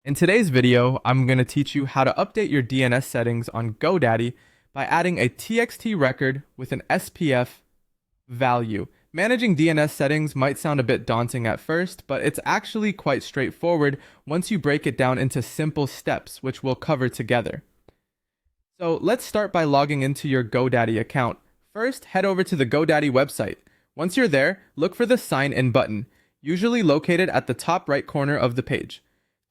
In today's video, I'm going to teach you how to update your DNS settings on GoDaddy by adding a TXT record with an SPF value. Managing DNS settings might sound a bit daunting at first, but it's actually quite straightforward once you break it down into simple steps, which we'll cover together. So let's start by logging into your GoDaddy account. First, head over to the GoDaddy website. Once you're there, look for the Sign In button, usually located at the top right corner of the page.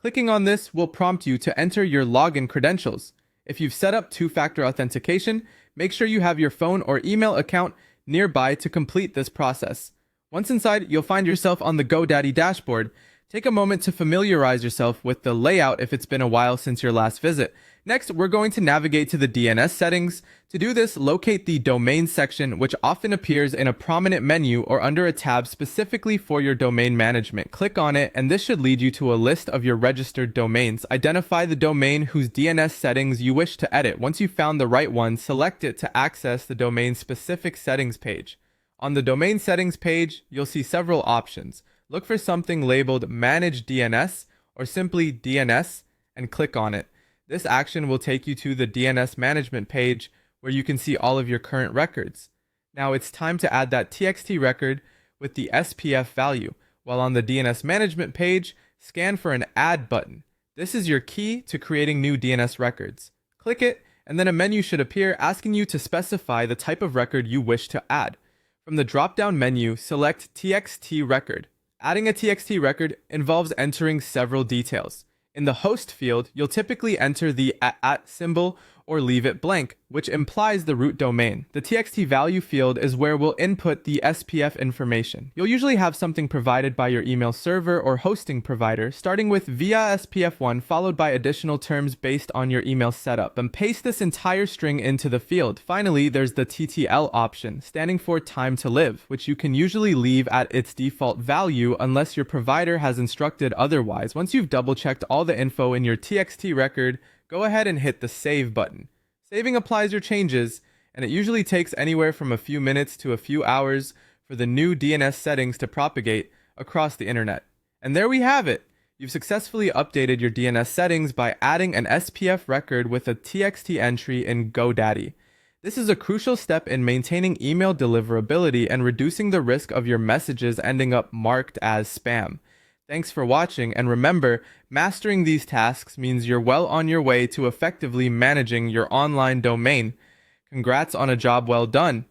Clicking on this will prompt you to enter your login credentials. If you've set up two-factor authentication, make sure you have your phone or email account nearby to complete this process. Once inside, you'll find yourself on the GoDaddy dashboard. Take a moment to familiarize yourself with the layout if it's been a while since your last visit. Next, we're going to navigate to the DNS settings. To do this, locate the domain section, which often appears in a prominent menu or under a tab specifically for your domain management. Click on it, and this should lead you to a list of your registered domains. Identify the domain whose DNS settings you wish to edit. Once you've found the right one, select it to access the domain-specific settings page. On the domain settings page, you'll see several options. Look for something labeled Manage DNS or simply DNS and click on it. This action will take you to the DNS management page where you can see all of your current records. Now it's time to add that TXT record with the SPF value. While on the DNS management page, scan for an Add button. This is your key to creating new DNS records. Click it, and then a menu should appear asking you to specify the type of record you wish to add. From the drop-down menu, select TXT record. Adding a TXT record involves entering several details. In the host field, you'll typically enter the @ symbol or leave it blank, which implies the root domain. The TXT value field is where we'll input the SPF information. You'll usually have something provided by your email server or hosting provider, starting with via SPF1 followed by additional terms based on your email setup, and paste this entire string into the field. Finally, there's the TTL option, standing for time to live, which you can usually leave at its default value unless your provider has instructed otherwise. Once you've double-checked all the info in your TXT record, go ahead and hit the Save button. Saving applies your changes, and it usually takes anywhere from a few minutes to a few hours for the new DNS settings to propagate across the internet. And there we have it! You've successfully updated your DNS settings by adding an SPF record with a TXT entry in GoDaddy. This is a crucial step in maintaining email deliverability and reducing the risk of your messages ending up marked as spam. Thanks for watching, and remember, mastering these tasks means you're well on your way to effectively managing your online domain. Congrats on a job well done.